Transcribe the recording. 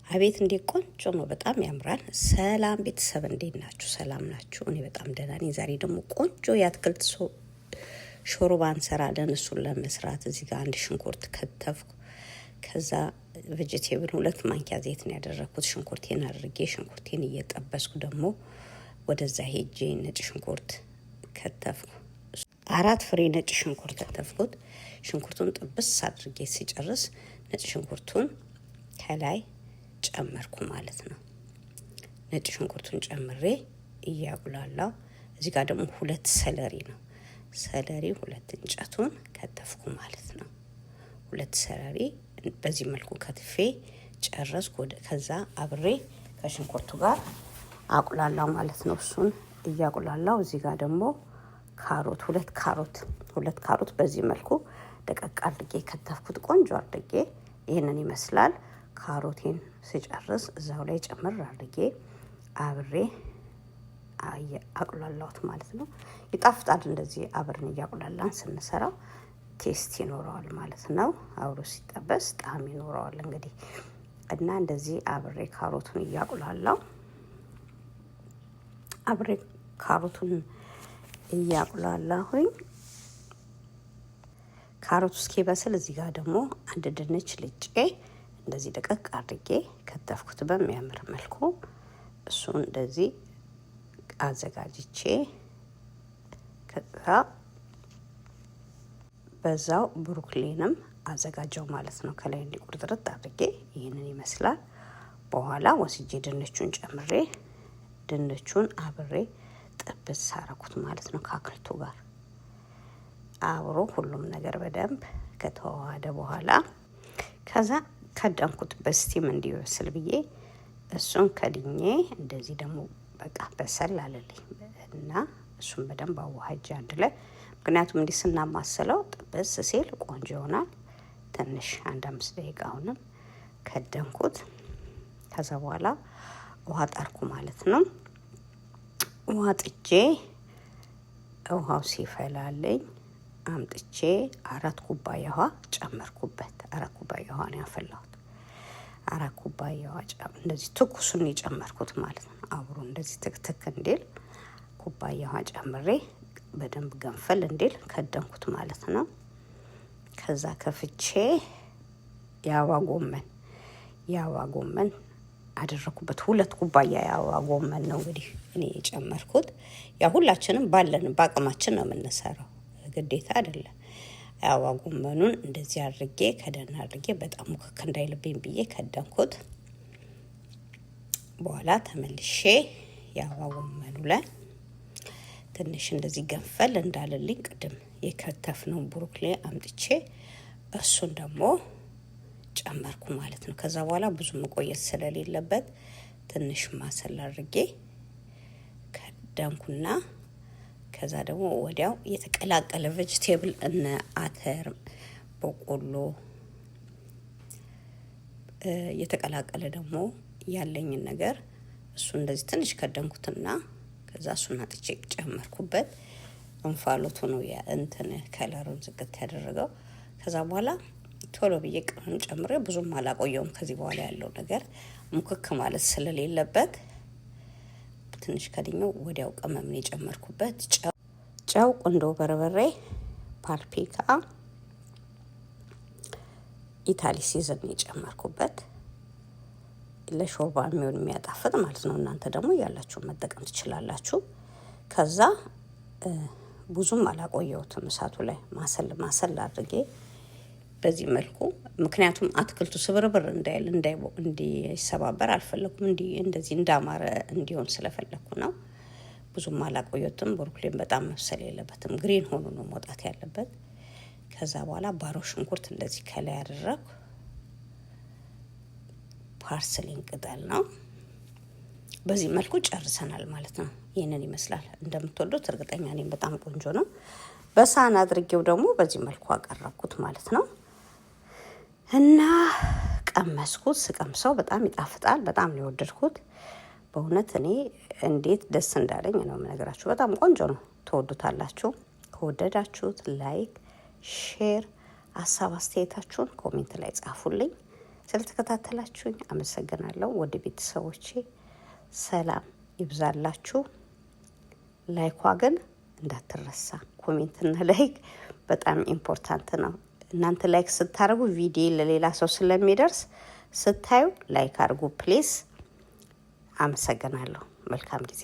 አቤት እንዴት ቆንጆ ነው! በጣም ያምራል። ሰላም ቤተሰብ እንዴት ናችሁ? ሰላም ናችሁ? እኔ በጣም ደህና ነኝ። ዛሬ ደግሞ ቆንጆ የአትክልት ሾርባ እንሰራለን። እሱን ለመስራት እዚህ ጋር አንድ ሽንኩርት ከተፍኩ። ከዛ ቬጂቴብል 2 ማንኪያ ዘይት ነው ያደረኩት። ሽንኩርቴን አድርጌ ሽንኩርቴን እየጠበስኩ ደግሞ ወደዛ ሄጄ ነጭ ሽንኩርት ከተፍኩ። 4 ፍሬ ነጭ ሽንኩርት ከተፍኩት። ሽንኩርቱን ጥብስ አድርጌ ሲጨርስ ነጭ ሽንኩርቱን ከላይ ጨመርኩ ማለት ነው። ነጭ ሽንኩርቱን ጨምሬ እያቁላላው እዚህ ጋር ደግሞ 2 ሰለሪ ነው። ሰለሪ 2 እንጨቱን ከተፍኩ ማለት ነው። 2 ሰለሪ በዚህ መልኩ ከትፌ ጨረስኩ። ከዛ አብሬ ከሽንኩርቱ ጋር አቁላላው ማለት ነው። እሱን እያቁላላው እዚህ ጋር ደግሞ ካሮት 2 ካሮት በዚህ መልኩ ደቀቅ አድርጌ ከተፍኩት። ቆንጆ አድርጌ ይሄንን ይመስላል። ካሮቴን ስጨርስ እዛው ላይ ጨምር አድርጌ አብሬ አቁላላሁት ማለት ነው። ይጣፍጣል። እንደዚህ አብረን እያቁላላን ስንሰራው ቴስት ይኖረዋል ማለት ነው። አብሮ ሲጠበስ ጣዕም ይኖረዋል እንግዲህ እና እንደዚህ አብሬ ካሮቱን እያቁላላው አብሬ ካሮቱን እያቁላላሁኝ ካሮቱ እስኪበስል እዚህ ጋር ደግሞ አንድ ድንች ልጬ እንደዚህ ደቀቅ አድርጌ ከተፍኩት በሚያምር መልኩ። እሱን እንደዚህ አዘጋጅቼ ከዛ በዛው ብሩክሊንም አዘጋጀው ማለት ነው። ከላይ እንዲቁርጥርጥ አድርጌ ይህንን ይመስላል። በኋላ ወስጄ ድንቹን ጨምሬ ድንቹን አብሬ ጥብስ አረኩት ማለት ነው ከአክልቱ ጋር አብሮ ሁሉም ነገር በደንብ ከተዋሃደ በኋላ ከዛ ከዳንኩት በስቲም እንዲበስል ብዬ እሱን ከድኜ እንደዚህ ደግሞ በቃ በሰል አለልኝ እና እሱን በደንብ አዋሃጅ አንድ ላይ። ምክንያቱም እንዲህ ስናማስለው ጥብስ ሲል ቆንጆ ይሆናል። ትንሽ 1-5 ደቂቃ አሁንም ከደንኩት። ከዛ በኋላ ውሃ ጣርኩ ማለት ነው። ውሃ ጥጄ ውሃው ሲፈላልኝ አምጥቼ 4 ኩባያ ውሃ ጨመርኩበት። 4 ኩባያ ውሃ ነው ያፈላሁት። 4 ኩባያ ውሃ እንደዚህ ትኩሱን የጨመርኩት ማለት ነው። አብሮ እንደዚህ ትክትክ እንዲል ኩባያ ውሃ ጨምሬ በደንብ ገንፈል እንዲል ከደንኩት ማለት ነው። ከዛ ከፍቼ የአበባ ጎመን አደረኩበት። 2 ኩባያ የአበባ ጎመን ነው እንግዲህ እኔ የጨመርኩት። ያ ሁላችንም ባለን በአቅማችን ነው የምንሰራው፣ ግዴታ አይደለም። የአበባ ጎመኑን እንደዚህ አድርጌ ከደን አድርጌ በጣም ሙክክ እንዳይልብኝ ብዬ ከደንኩት። በኋላ ተመልሼ የአበባ ጎመኑ ላይ ትንሽ እንደዚህ ገንፈል እንዳልልኝ ቅድም የከተፍነው ብሮኮሊ አምጥቼ እሱን ደግሞ ጨመርኩ ማለት ነው። ከዛ በኋላ ብዙ መቆየት ስለሌለበት ትንሽ ማሰል አድርጌ ከደንኩና ከዛ ደግሞ ወዲያው የተቀላቀለ ቬጂቴብል እነ አተር፣ በቆሎ የተቀላቀለ ደግሞ ያለኝን ነገር እሱ እንደዚህ ትንሽ ከደንኩትና ከዛ እሱን አጥቼ ጨመርኩበት። እንፋሎቱ ነው እንትን ከለሩን ዝግት ያደረገው። ከዛ በኋላ ቶሎ ብዬ ቅመም ጨምሬ ብዙም አላቆየውም። ከዚህ በኋላ ያለው ነገር ሙክክ ማለት ስለሌለበት ትንሽ ከድኛው ወዲያው ቅመም ነው የጨመርኩበት። ጨው፣ ቁንዶ በርበሬ፣ ፓፕሪካ፣ ኢታሊ ሲዝን የጨመርኩበት ለሾርባ የሚሆን የሚያጣፍጥ ማለት ነው። እናንተ ደግሞ ያላችሁ መጠቀም ትችላላችሁ። ከዛ ብዙም አላቆየሁትም እሳቱ ላይ ማሰል አድርጌ በዚህ መልኩ። ምክንያቱም አትክልቱ ስብርብር እንዳይል እንዲሰባበር አልፈለኩም። እንደዚህ እንዳማረ እንዲሆን ስለፈለኩ ነው። ብዙም አላቆየሁትም። ብሮኮሊን በጣም መብሰል የለበትም፣ ግሪን ሆኖ ነው መውጣት ያለበት። ከዛ በኋላ ባሮ ሽንኩርት እንደዚህ ከላይ ያደረኩ፣ ፓርስሊን ቅጠል ነው። በዚህ መልኩ ጨርሰናል ማለት ነው። ይህንን ይመስላል። እንደምትወዱት እርግጠኛ ነኝ። በጣም ቆንጆ ነው። በሳህን አድርጌው ደግሞ በዚህ መልኩ አቀረብኩት ማለት ነው እና ቀመስኩት። ስቀምሰው በጣም ይጣፍጣል። በጣም ነው የወደድኩት በእውነት። እኔ እንዴት ደስ እንዳለኝ ነው የምነግራችሁ። በጣም ቆንጆ ነው። ትወዱታላችሁ። ከወደዳችሁት ላይክ፣ ሼር፣ ሀሳብ አስተያየታችሁን ኮሜንት ላይ ጻፉልኝ። ስለተከታተላችሁኝ አመሰግናለሁ። ወደ ቤተሰቦቼ ሰላም ይብዛላችሁ። ላይኳ ግን እንዳትረሳ። ኮሜንትና ላይክ በጣም ኢምፖርታንት ነው። እናንተ ላይክ ስታደርጉ ቪዲዮ ለሌላ ሰው ስለሚደርስ ስታዩ ላይክ አድርጉ ፕሊዝ። አመሰግናለሁ። መልካም ጊዜ